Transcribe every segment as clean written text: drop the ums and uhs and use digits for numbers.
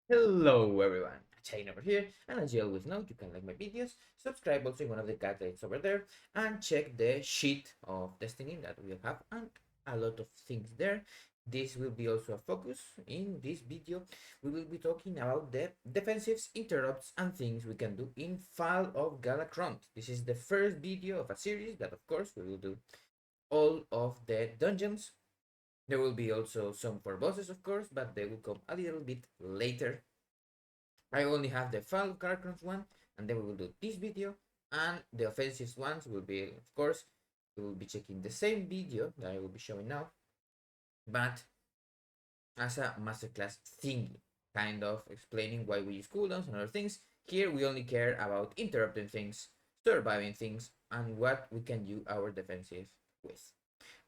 Hello everyone, Hachadino over here, and as you always know, you can like my videos, subscribe also in one of the gadgets over there, and check the sheet of Destiny that we have, and a lot of things there. This will be also a focus in this video. We will be talking about the defensives, interrupts, and things we can do in Fall of Galakrond. This is the first video of a series that, of course, we will do all of the dungeons. There will be also some for bosses, of course, but they will come a little bit later. I only have the fall Galakrond one, and then we will do this video, and the offensive ones will be, of course, we will be checking the same video that I will be showing now, but as a masterclass thingy, kind of explaining why we use cooldowns and other things. Here we only care about interrupting things, surviving things, and what we can do our defensive with.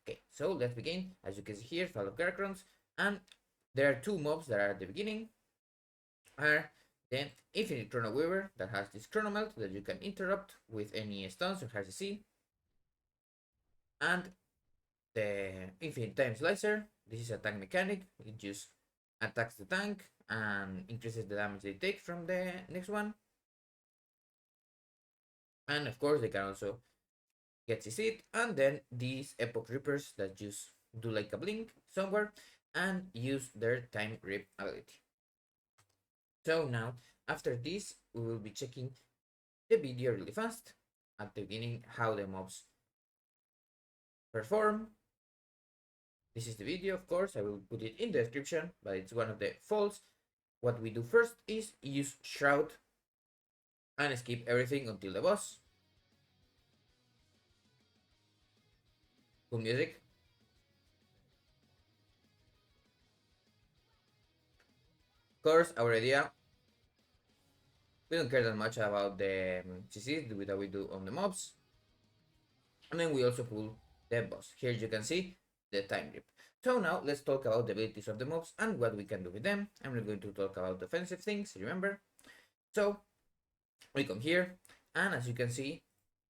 Okay, so let's begin. As you can see here, Fall of Galakrond, and there are two mobs that are at the beginning. Are the Infinite Chrono Weaver that has this Chrono Melt that you can interrupt with any stuns or HCC, and the Infinite Time Slicer. This is a tank mechanic. It just attacks the tank and increases the damage they take from the next one. And of course, they can also get CC'd. And then these Epoch Reapers that just do like a blink somewhere and use their Time Rip ability. So now, after this, we will be checking the video really fast at the beginning, how the mobs perform. This is the video, of course, I will put it in the description, but it's one of the faults. What we do first is use Shroud and skip everything until the boss. Cool music. Of course, our idea, we don't care that much about the CCs that we do on the mobs. And then we also pull the boss. Here you can see the time rip. So now let's talk about the abilities of the mobs and what we can do with them. I'm not going to talk about defensive things, remember? So we come here, and as you can see,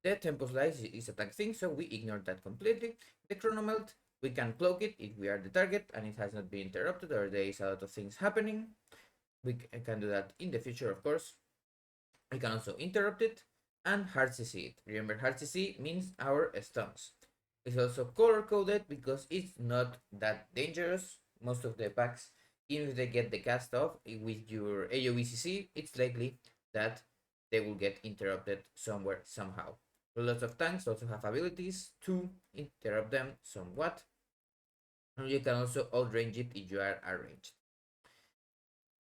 the tempo slice is a tag thing, so we ignore that completely. The chrono melt, we can cloak it if we are the target and it has not been interrupted or there is a lot of things happening. We can do that in the future, of course. We can also interrupt it and hard CC it. Remember, hard CC means our stuns. It's also color coded because it's not that dangerous. Most of the packs, even if they get the cast off with your AoE CC, it's likely that they will get interrupted somewhere, somehow. Lots of tanks also have abilities to interrupt them somewhat. And you can also outrange it if you are arranged.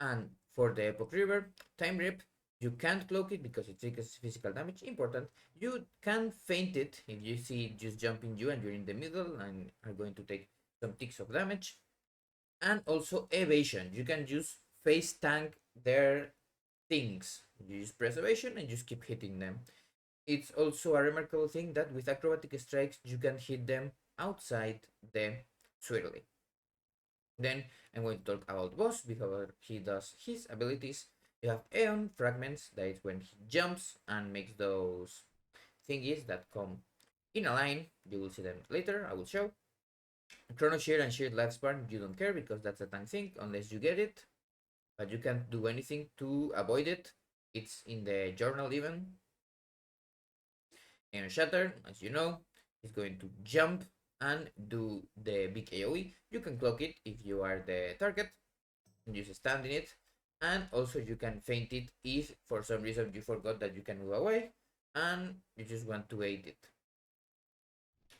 And for the Epoch River, Time Rip, you can't cloak it because it takes physical damage. Important. You can feint it if you see it just jumping you and you're in the middle and are going to take some ticks of damage. And also evasion. You can just face tank their things. You just press evasion and just keep hitting them. It's also a remarkable thing that with acrobatic strikes you can hit them outside the swirly. Then I'm going to talk about boss before he does his abilities. You have Aeon Fragments, that is when he jumps and makes those thingies that come in a line. You will see them later, I will show. Chrono Shear and Sheared Lifespan, you don't care because that's a tank thing unless you get it. But you can't do anything to avoid it. It's in the journal even. And Shatter, as you know, is going to jump and do the big AoE. You can clock it if you are the target. And just stand in it. And also you can feint it if for some reason you forgot that you can move away and you just want to aid it.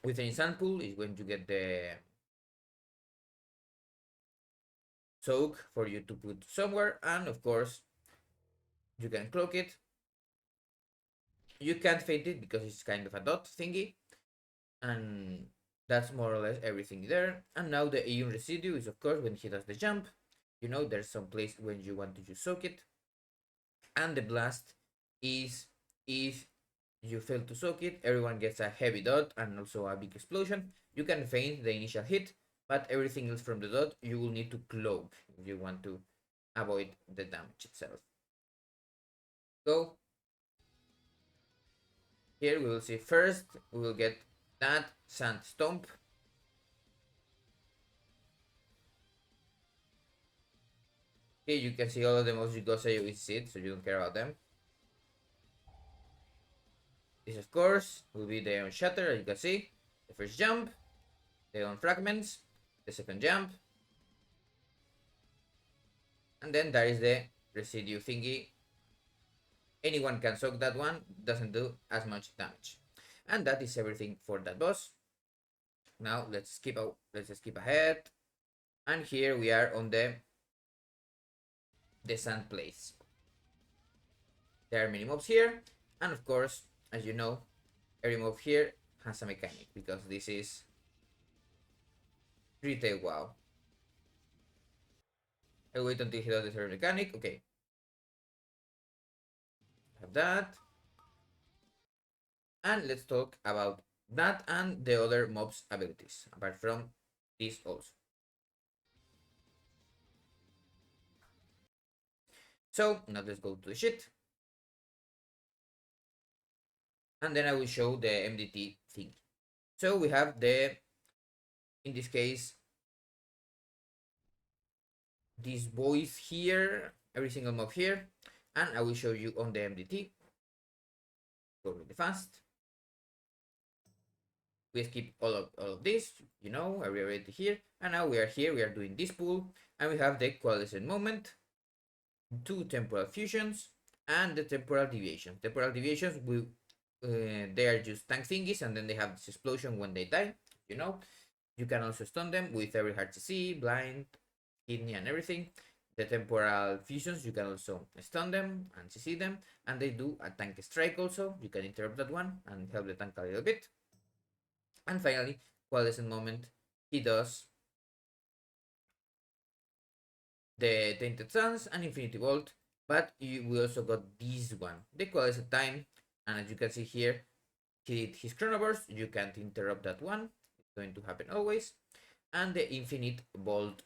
With an instant pool is when you get the soak for you to put somewhere, and of course you can cloak it. You can't feint it because it's kind of a dot thingy, and that's more or less everything there. And now the Aeon residue is of course when he does the jump. You know, there's some place when you want to just soak it. And the blast is if you fail to soak it, everyone gets a heavy dot and also a big explosion. You can feint the initial hit, but everything else from the dot you will need to cloak if you want to avoid the damage itself. So here we will see first we will get that Sand Stomp. 。 . 。 . 。 . 。 . 。 . . . . 。 . . . . . . . . . . . . . . . . . . 。 . 。 . 。 . 。 . 。 . 。 . 。 . . 。 . . 。 . . 。 . 。Here you can see all of the mobs because you see it, so you don't care about them. This, of course, will be the shatter, as you can see. The first jump, the on fragments, the second jump, and then there is the residue thingy. Anyone can soak that one, doesn't do as much damage. And that is everything for that boss. Now let's skip ahead. And here we are on the sand place. There are many mobs here, and of course, as you know, every mob here has a mechanic because this is retail WoW. I'll wait until he does the third mechanic. Okay. Have that. And let's talk about that and the other mobs abilities, apart from this also. So now let's go to the shit. And then I will show the MDT thing. So we have in this case, these boys here, every single mob here, and I will show you on the MDT. Go really fast. We skip all of this, you know, we are already here, and now we are here, we are doing this pool, and we have the coalescent moment, 2 temporal fusions, and the temporal deviations. Temporal deviations will they are just tank thingies, and then they have this explosion when they die, you know. You can also stun them with every hard CC, blind, kidney, and everything. The temporal fusions, you can also stun them and CC them, and they do a tank strike also. You can interrupt that one and help the tank a little bit. And finally, coalescent moment, he does the Tainted Suns and Infinity Vault, but we also got this one, the coalescent time, and as you can see here, he did his chronoburst. You can't interrupt that one, it's going to happen always, and the Infinite Vault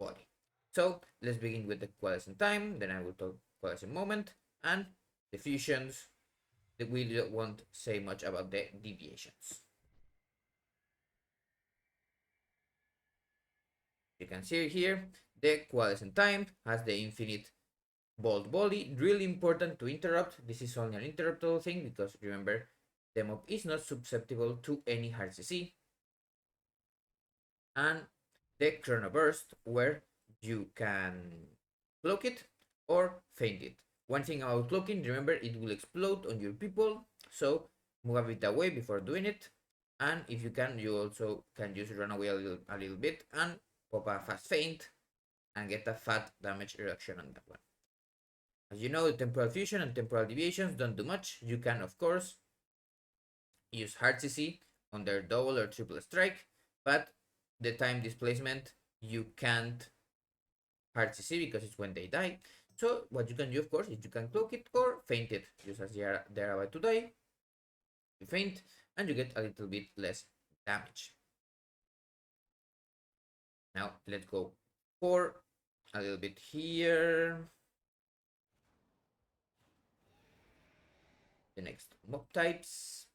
body. So let's begin with the coalescent time, then I will talk coalescent moment, and the fusions. We won't say much about the deviations. You can see here, the coalescent time has the Infinite Vault body, really important to interrupt. This is only an interruptible thing because remember, the mob is not susceptible to any hard CC. And the chrono burst, where you can cloak it or feint it. One thing about cloaking, remember, it will explode on your people, so move a bit away before doing it. And if you can, you also can just run away a little bit and pop a fast feint and get a fat damage reduction on that one. As you know, the temporal fusion and temporal deviations don't do much. You can, of course, use hard CC on their double or triple strike, but the time displacement you can't hard CC because it's when they die. So what you can do, of course, is you can cloak it or feint it. Just as they're about to die, you feint and you get a little bit less damage. Now let's go for a little bit here. The next mob types.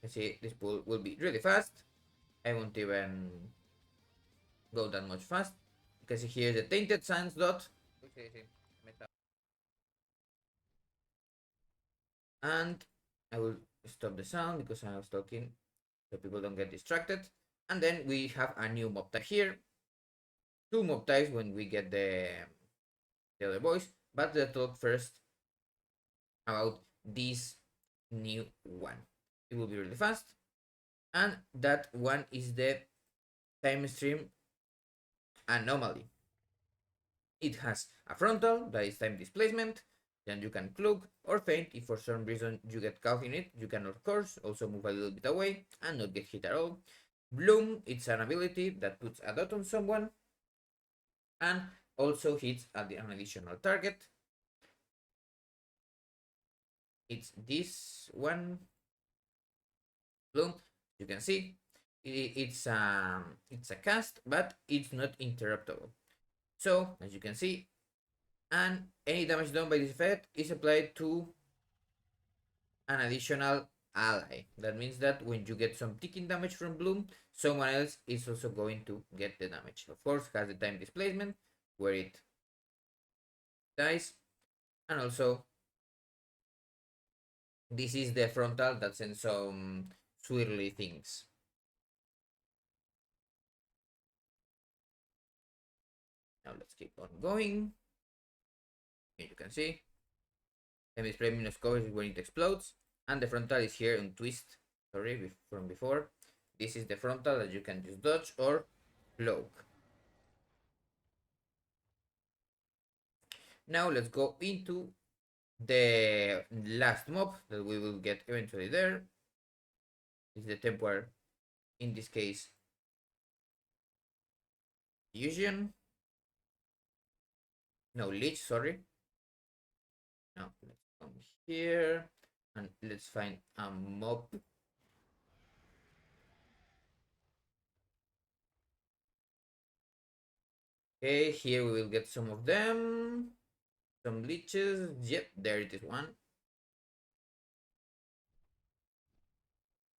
You see, this pool will be really fast. I won't even go that much fast because here's the Tainted Sands dot. And I will stop the sound because I was talking so people don't get distracted. And then we have a new mob type here. 2 mob types when we get the other boys. But let's talk first about this new one. It will be really fast. And that one is the time stream anomaly. It has a frontal, that is time displacement. Then you can cloak or feint if for some reason you get caught in it. You can, of course, also move a little bit away and not get hit at all. Bloom, it's an ability that puts a dot on someone and also hits at an additional target. It's this one. Bloom, you can see it's a cast, but it's not interruptible. So as you can see, and any damage done by this effect is applied to an additional ally. That means that when you get some ticking damage from Bloom, someone else is also going to get the damage. Of course, has the time displacement, where it dies. And also, this is the frontal that sends some swirly things. Now let's keep on going. Here you can see the spray minus cover is when it explodes, and the frontal is here on twist. Sorry, from before. This is the frontal that you can just dodge or cloak. Now let's go into the last mob that we will get eventually there. Is the temporary, in this case, fusion. No, leech, sorry. Now let's come here and let's find a mob. Okay, here we will get some of them. Some leeches. Yep, there it is one.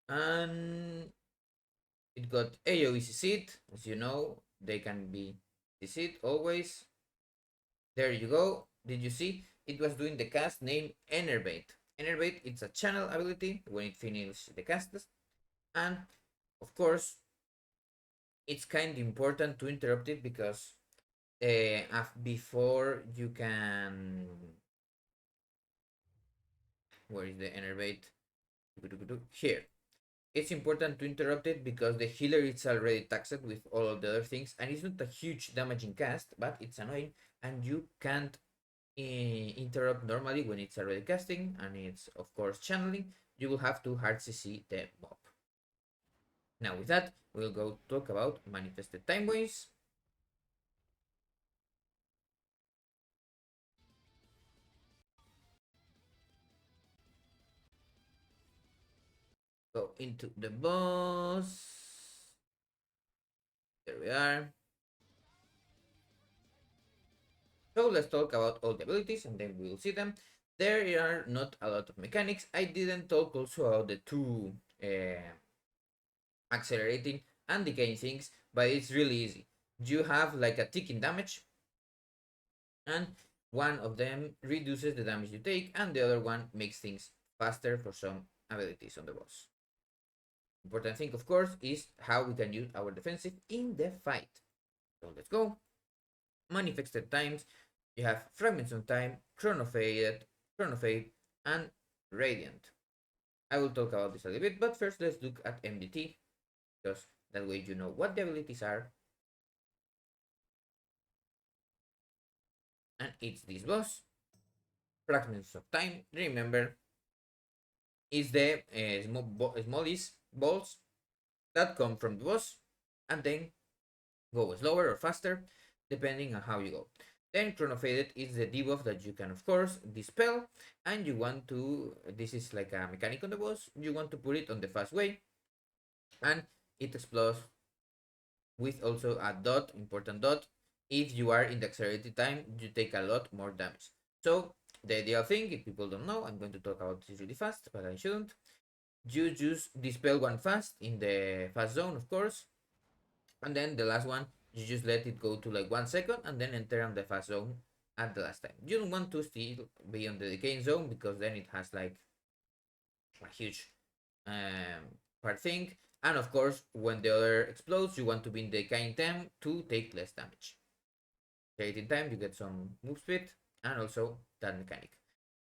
And it got AoE CC'd. As you know, they can be CC'd always. There you go. Did you see? It was doing the cast named Enervate. Enervate, it's a channel ability when it finishes the cast. And of course, it's kind of important to interrupt it because before you can. Where is the Enervate? Here. It's important to interrupt it because the healer is already taxed with all of the other things, and it's not a huge damaging cast, but it's annoying, and you can't interrupt normally when it's already casting, and it's of course channeling. You will have to hard CC the mob. Now with that, we'll go talk about manifested time waves. Go into the boss. There we are. So let's talk about all the abilities and then we'll see them. There are not a lot of mechanics. I didn't talk also about the two accelerating and decaying things, but it's really easy. You have like a ticking damage, and one of them reduces the damage you take, and the other one makes things faster for some abilities on the boss. Important thing, of course, is how we can use our defensive in the fight. So let's go. Manifested times. You have fragments of time, chronofade, and radiant. I will talk about this a little bit, but first let's look at MDT, because that way you know what the abilities are. And it's this boss. Fragments of time, remember, is the smallest balls that come from the boss and then go slower or faster depending on how you go. Then chronofaded is the debuff that you can of course dispel, and you want to, this is like a mechanic on the boss, you want to put it on the fast way, and it explodes with also a dot, important dot. If you are in the accelerated time, you take a lot more damage. So the ideal thing, if people don't know, I'm going to talk about this really fast, but I shouldn't. You just dispel one fast in the fast zone, of course, and then the last one you just let it go to like 1 second and then enter on the fast zone at the last time. You don't want to still be on the decaying zone because then it has like a huge part thing. And of course, when the other explodes, you want to be in the decaying time to take less damage. Decaying time, you get some move speed and also that mechanic.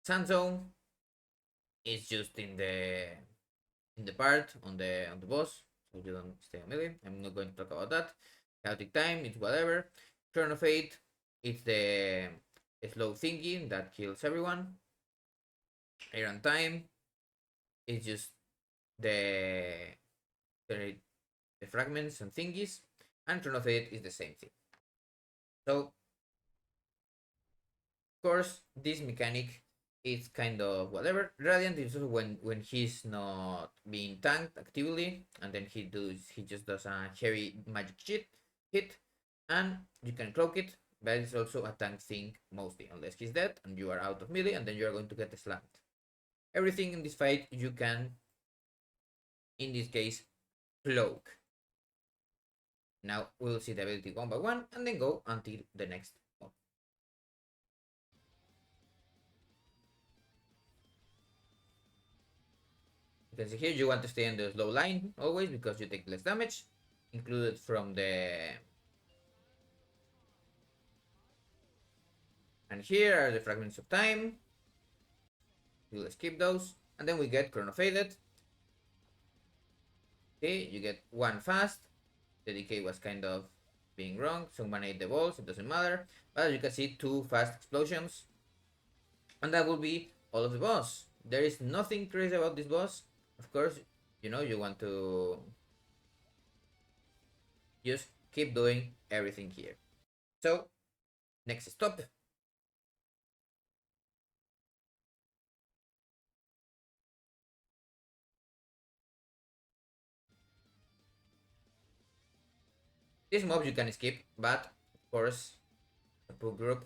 Sand zone is just in the part on the boss, so you don't stay on melee. I'm not going to talk about that. Chaotic time, it's whatever. Turn of Fate, it's the slow thingy that kills everyone. Iron time, it's just the the fragments and thingies. And Turn of Fate is the same thing. So, of course, this mechanic is kind of whatever. Radiant is also when he's not being tanked actively, and then he just does a heavy magic hit, and you can cloak it, but it's also a tank thing mostly, unless he's dead and you are out of melee, and then you are going to get slammed. Everything in this fight you can, in this case, cloak. Now we'll see the ability one by one and then go until the next You can see here you want to stay on the slow line always because you take less damage, included from the. And here are the fragments of time. We'll skip those, and then we get chronofaded. Okay, you get one fast. The decay was kind of being wrong. Someone ate the balls, it doesn't matter. But you can see two fast explosions. And that will be all of the boss. There is nothing crazy about this boss. Of course, you know, you want to just keep doing everything here. So, next stop. This mob you can skip, but of course, a pool group,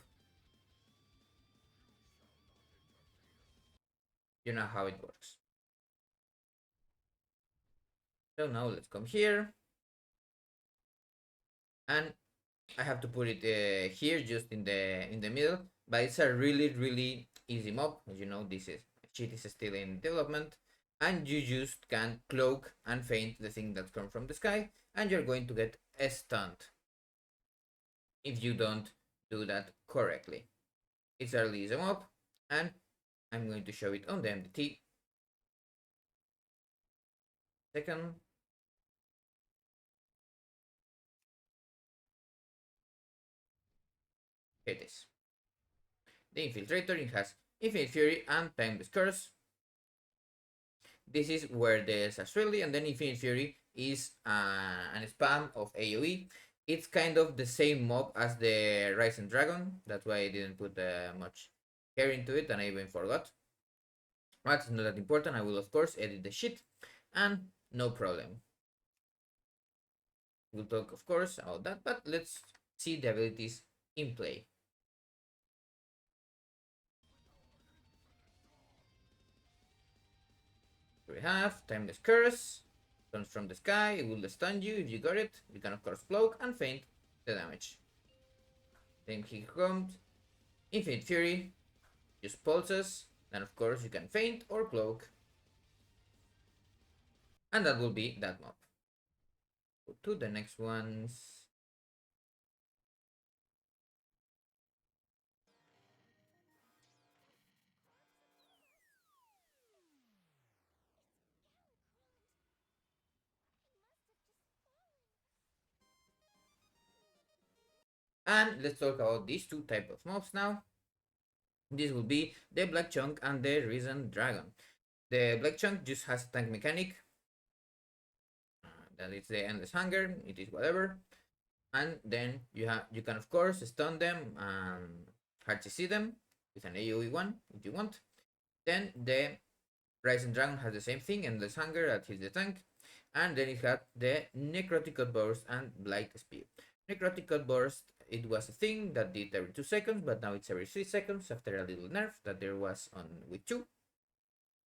you know how it works. So now let's come here. And I have to put it here just in the middle, but it's a really easy mob. As you know, this is cheat is still in development, and you just can cloak and feint the thing that comes from the sky, and you're going to get stunned if you don't do that correctly. It's a really easy mob, and I'm going to show it on the MDT. Second. Here it is. The Infiltrator, it has Infinite Fury and Timeless Curse. This is where there's Australia, and then Infinite Fury is an spam of AoE. It's kind of the same mob as the Rising Dragon. That's why I didn't put much care into it, and I even forgot. But it's not that important. I will, of course, edit the shit, and no problem. We'll talk, of course, about that, but let's see the abilities in play. Here we have Timeless Curse. Comes from the sky, it will stun you if you got it. You can, of course, cloak and feint the damage. Then he comes Infinite Fury, just pulses. Then, of course, you can feint or cloak. And that will be that mob. Go to the next ones. And let's talk about these two type of mobs now. This will be the Black Chunk and the Risen Dragon. The Black Chunk just has a tank mechanic. That is the Endless Hunger. It is whatever. And then you can of course stun them and hard to see them with an AoE one if you want. Then the Rising Dragon has the same thing, Endless Hunger that hits the tank. And then it had the Necrotic Burst and Blight Spear. Necrotic Burst, it was a thing that did every 2 seconds, but now it's every 3 seconds after a little nerf that there was on with 2.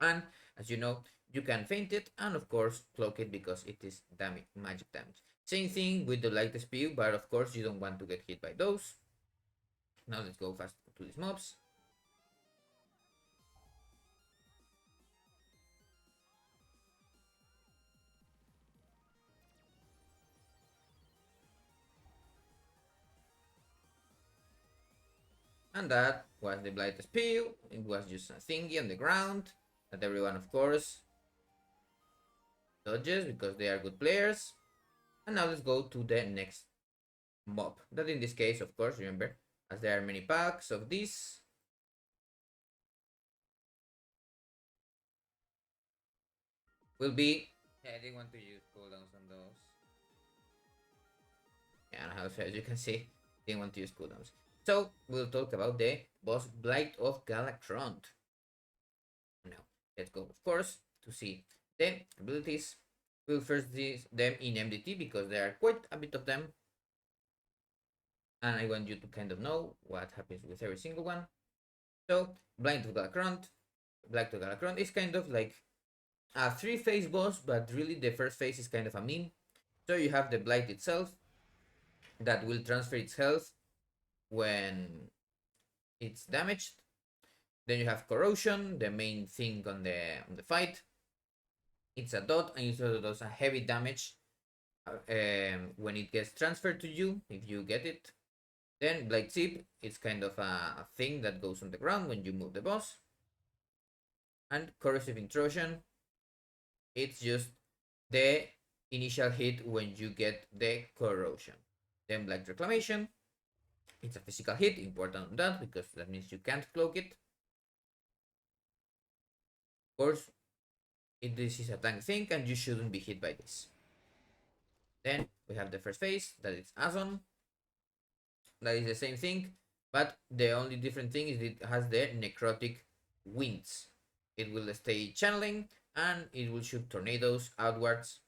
And as you know, you can feint it and of course cloak it because it is magic damage. Same thing with the Light Spear, but of course you don't want to get hit by those. Now let's go fast to these mobs. And that was the Blight Spear. It was just a thingy on the ground that everyone, of course, dodges because they are good players. And now let's go to the next mob. That in this case, of course, remember, as there are many packs of this, will be. Yeah, I didn't want to use cooldowns on those. Yeah, as you can see, didn't want to use cooldowns. So we'll talk about the boss Blight of Galakrond. Now let's go, of course, to see the abilities. We'll first see them in MDT because there are quite a bit of them, and I want you to kind of know what happens with every single one. So Blight of Galakrond, Blight of Galakrond is kind of like a 3-phase boss, but really the first phase is kind of a meme. So you have the Blight itself that will transfer its health when it's damaged. Then you have Corrosion, the main thing on the fight. It's a dot and it also does a heavy damage when it gets transferred to you, if you get it. Then Blade Tip is kind of a thing that goes on the ground when you move the boss. And Corrosive Intrusion, it's just the initial hit when you get the corrosion. Then Black Reclamation, it's a physical hit, important on that because that means you can't cloak it. Of course, this is a tank thing and you shouldn't be hit by this. Then we have the first phase, that is Azon. That is the same thing, but the only different thing is it has the necrotic winds. It will stay channeling and it will shoot tornadoes outwards,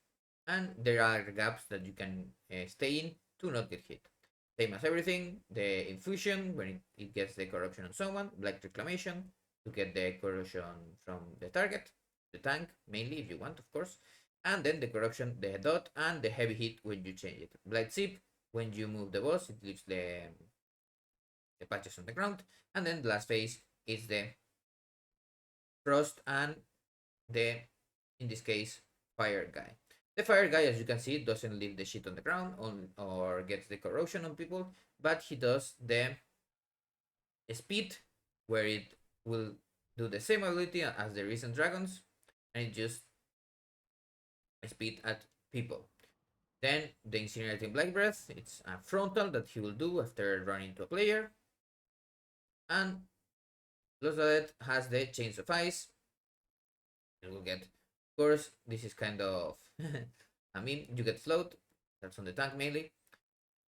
and there are gaps that you can stay in to not get hit. Same as everything, the infusion when it gets the corruption on someone, Black Reclamation to get the corrosion from the target, the tank mainly if you want, of course, and then the corruption, the dot, and the heavy hit when you change it. Blight Zip, when you move the boss, it leaves the patches on the ground, and then the last phase is the frost and the, in this case, fire guy. The fire guy, as you can see, doesn't leave the shit on the ground or gets the corrosion on people, but he does the speed, where it will do the same ability as the recent dragons, and it just speed at people. Then the Incinerating Black Breath, it's a frontal that he will do after running into a player. And Losadet has the Chains of Ice. It will get, of course, this is kind of, I mean, you get float, that's on the tank mainly,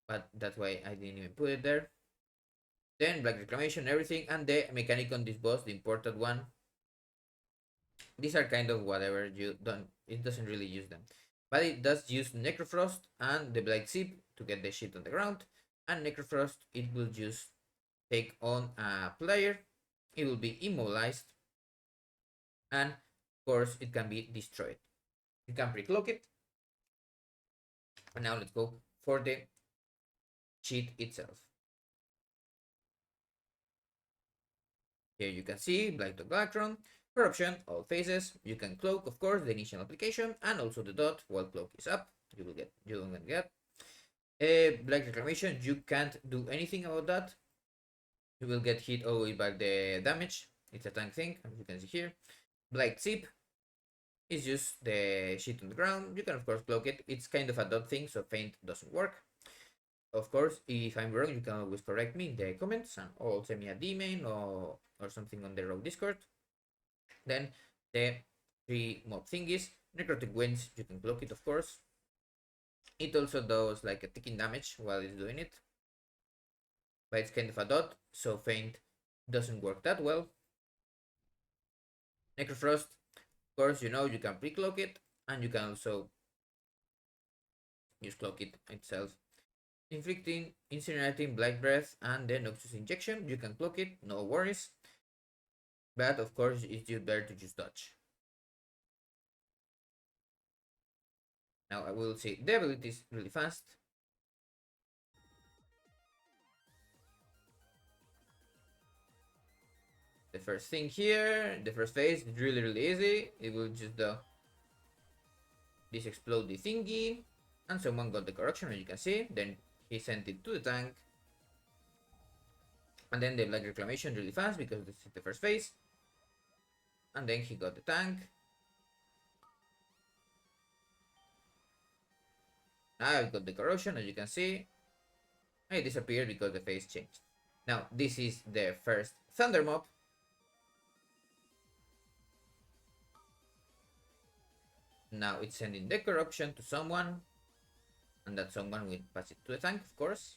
but that's why I didn't even put it there. Then Black Reclamation, everything, and the mechanic on this boss, the imported one. These are kind of whatever, you don't, it doesn't really use them. But it does use Necrofrost and the Blight Zip to get the shit on the ground. And Necrofrost, it will just take on a player. It will be immobilized. And of course, it can be destroyed. You can pre-cloak it. And now let's go for the cheat itself. Here you can see Blight of Galakron, Corruption, all phases. You can cloak, of course, the initial application, and also the dot while cloak is up. You don't get. Black Reclamation, you can't do anything about that. You will get hit always by the damage. It's a tank thing, as you can see here. Black Zip is just the shit on the ground. You can, of course, cloak it. It's kind of a dot thing, so feint doesn't work. Of course, if I'm wrong, you can always correct me in the comments or send me a D-main or something on the Rogue Discord. Then the 3 mob thingies. Necrotic Winds, you can cloak it, of course. It also does like a ticking damage while it's doing it. But it's kind of a dot, so feint doesn't work that well. Necrofrost, of course, you know you can pre-cloak it, and you can also use cloak it itself. Inflicting, Incinerating, Black Breath, and the Noxus Injection, you can cloak it, no worries. But of course, it's just better to just dodge. Now I will see the abilities really fast. The first thing here, the first phase, is really easy. It will just this explode the thingy, and someone got the corruption, as you can see. Then he sent it to the tank, and then the Black Reclamation really fast because this is the first phase. And then he got the tank. Now I've got the corrosion, as you can see. And it disappeared because the phase changed. Now this is the first Thunder Mob. Now it's sending the corruption to someone, and that someone will pass it to the tank, of course.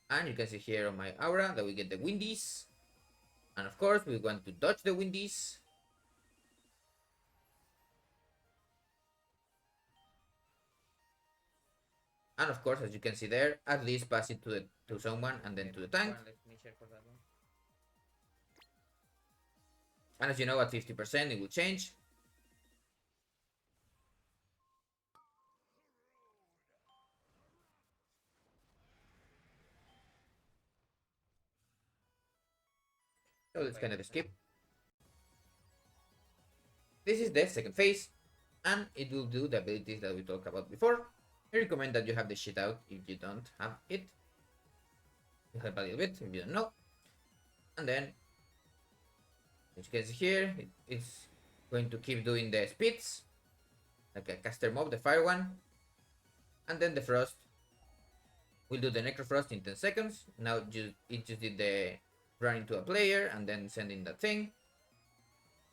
And you can see here on my aura that we get the windies, and of course we want to dodge the windies. And of course, as you can see there, at least pass it to someone and then to the tank. And as you know, at 50% it will change. So let's kind of skip. This is the second phase, and it will do the abilities that we talked about before. I recommend that you have the shit out if you don't have it. You help a little bit if you don't know. And then, as you can see here, it's going to keep doing the speeds, like a caster mob, the fire one. And then the frost will do the necrofrost in 10 seconds. Now it just did the run into a player and then sending that thing.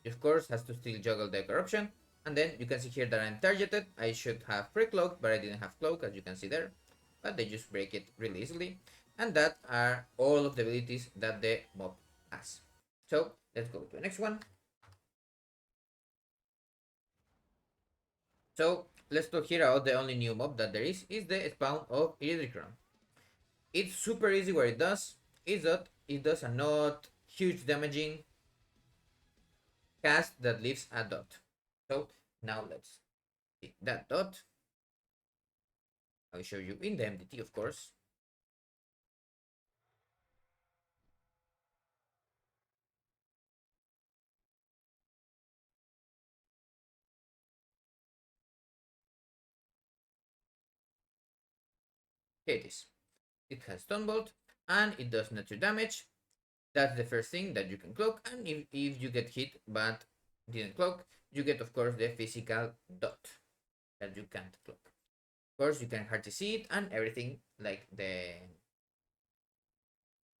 Of course, has to still juggle the corruption. And then you can see here that I'm targeted. I should have pre-cloak, but I didn't have cloak, as you can see there. But they just break it really easily. And that are all of the abilities that the mob has. So let's go to the next one. So let's talk here about the only new mob that there is the spawn of Galakrond. It's super easy what it does. Is that it does a not huge damaging cast that leaves a dot. So now let's see that dot. I'll show you in the MDT, of course. Here it is. It has Stonebolt and it does natural damage. That's the first thing that you can cloak, and if you get hit but didn't cloak, you get of course the physical dot that you can't cloak. Of course, you can hardly see it and everything like the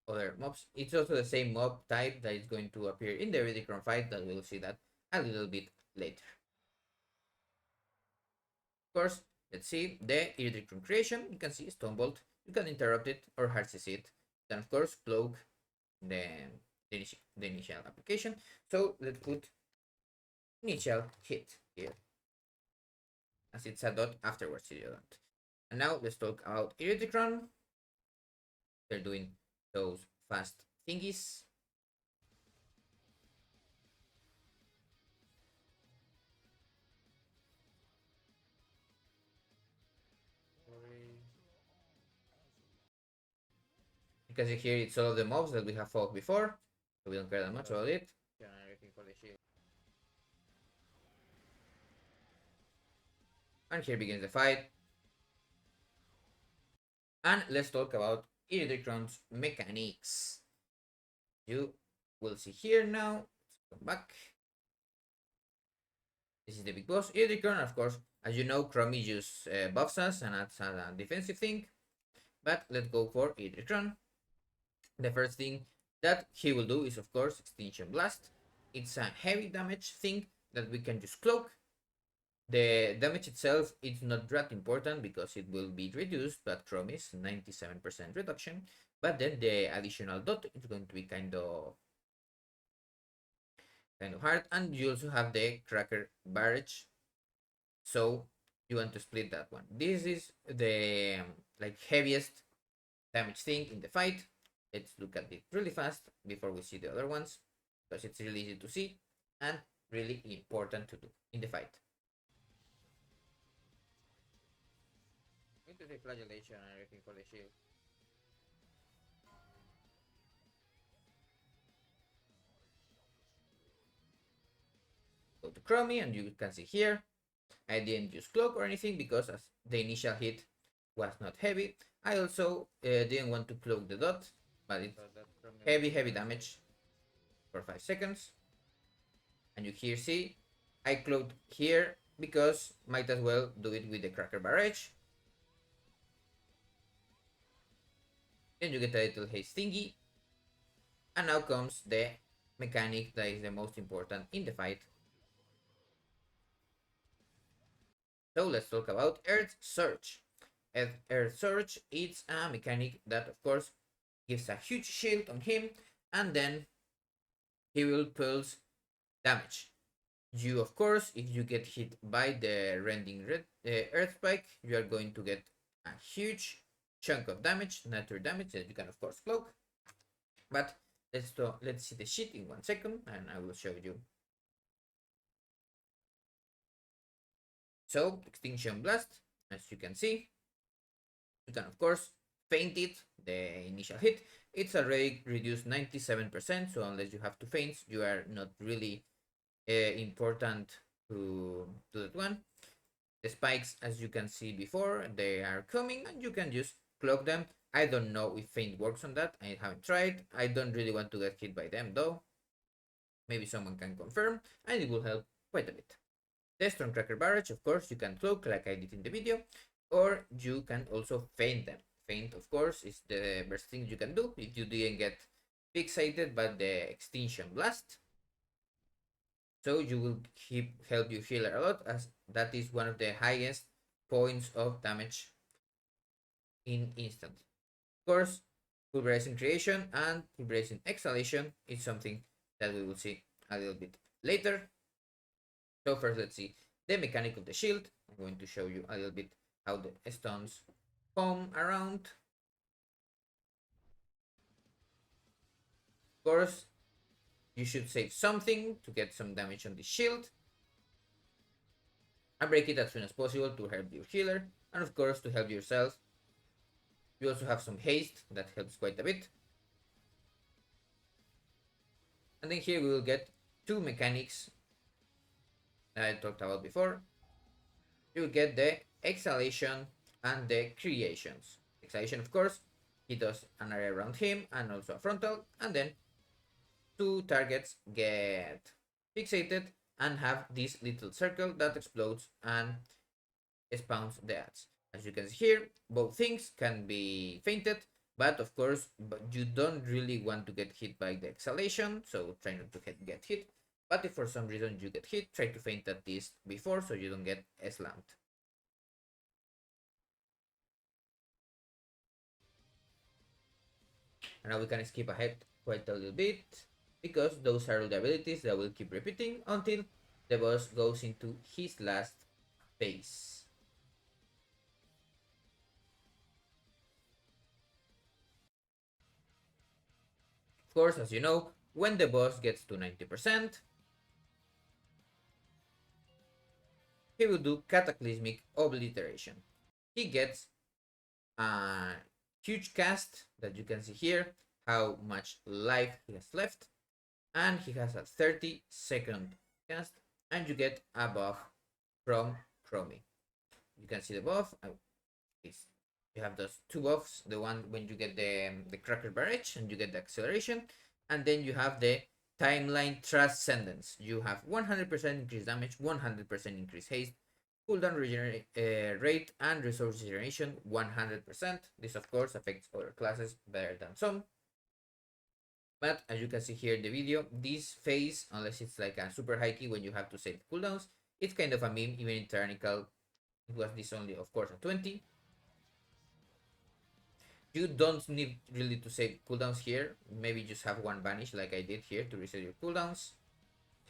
other mobs. It's also the same mob type that is going to appear in the Galakron fight, that we'll see that a little bit later. Of course, let's see the Galakron creation. You can see Stonebolt, you can interrupt it or hard see it. Then of course cloak the initial application. So let's put initial hit here, as it's a dot afterwards you don't. And now let's talk about Galakron. They're doing those fast thingies. Because here it's all of the mobs that we have fought before, so we don't care that much about it. And here begins the fight. And let's talk about Galakron's mechanics. You will see here now. Let's come back. This is the big boss. Galakron, of course, as you know, Chromie just buffs us and adds a defensive thing. But let's go for Galakron. The first thing that he will do is, of course, Extinction Blast. It's a heavy damage thing that we can just cloak. The damage itself is not that important because it will be reduced, but Chromie's 97% reduction. But then the additional dot is going to be kind of hard. And you also have the Cracker Barrage. So you want to split that one. This is the heaviest damage thing in the fight. Let's look at it really fast before we see the other ones, because it's really easy to see and really important to do in the fight. I'm going to say flagellation and everything for the shield. Go to Chromie and you can see here I didn't use cloak or anything because as the initial hit was not heavy. I also didn't want to cloak the dot, but it's heavy damage for 5 seconds. And you here see I cloaked here because might as well do it with the Cracker Barrage. Then you get a little haste thingy. And now comes the mechanic that is the most important in the fight. So let's talk about Earth Surge. Earth Surge is a mechanic that of course gives a huge shield on him, and then he will pulse damage. You of course, if you get hit by the rending Earth Spike, you are going to get a huge chunk of damage, natural damage that you can of course cloak. But let's see the shit in 1 second and I will show you. So Extinction Blast, as you can see, you can of course feint it, the initial hit. It's already reduced 97%, so unless you have to feint, you are not really important to that one. The spikes, as you can see before, they are coming and you can just cloak them. I don't know if feint works on that. I haven't tried. I don't really want to get hit by them though. Maybe someone can confirm and it will help quite a bit. The Stormcracker Barrage, of course, you can cloak like I did in the video, or you can also feint them. Feint, of course, is the best thing you can do if you didn't get fixated by the Extinction Blast. So you will help your healer a lot, as that is one of the highest points of damage in instant. Of course, pulverizing creation and pulverizing exhalation is something that we will see a little bit later. So first, let's see the mechanic of the shield. I'm going to show you a little bit how the stones come around. Of course, you should save something to get some damage on the shield and break it as soon as possible to help your healer, and of course to help yourself. You also have some haste that helps quite a bit. And then here we will get two mechanics that I talked about before. You will get the exhalation and the creations. Exhalation, of course, he does an area around him and also a frontal, and then two targets get fixated and have this little circle that explodes and spawns the ads. As you can see here, both things can be feinted, but of course, you don't really want to get hit by the exhalation, so try not to get hit. But if for some reason you get hit, try to feint at this before so you don't get slammed. And now we can skip ahead quite a little bit, because those are all the abilities that will keep repeating until the boss goes into his last phase. Of course, as you know, when the boss gets to 90%, he will do Cataclysmic Obliteration. He gets a huge cast that you can see here, how much life he has left, and he has a 30-second cast, and you get a buff from Chromie. You can see the buff. You have those two buffs, the one when you get the Cracker Barrage and you get the acceleration, and then you have the Timeline Transcendence. You have 100% increased damage, 100% increased haste, cooldown rate, and resource regeneration 100%. This of course affects other classes better than some. But as you can see here in the video, this phase, unless it's like a super high key when you have to save cooldowns, it's kind of a meme. Even in Tyrannical, it was this only, of course, a 20. You don't need really to save cooldowns here. Maybe just have one vanish like I did here to reset your cooldowns.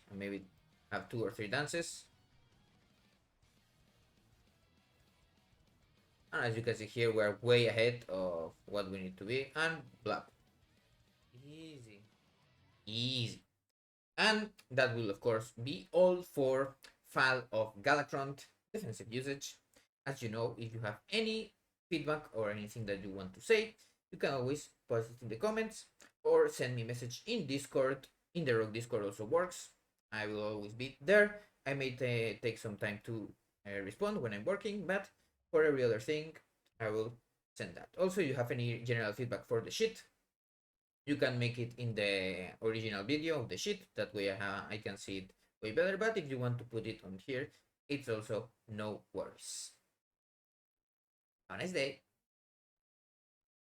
And maybe have 2 or 3 dances. And as you can see here, we're way ahead of what we need to be. And blah. Easy. Easy. And that will of course be all for Fall of Galakrond defensive usage. As you know, if you have any feedback or anything that you want to say, you can always post it in the comments or send me a message in Discord. In the Rogue Discord also works. I will always be there. I may take some time to respond when I'm working, but for every other thing, I will send that. Also, you have any general feedback for the shit, you can make it in the original video of the sheet. That way I can see it way better. But if you want to put it on here, it's also no worries. Have a nice day.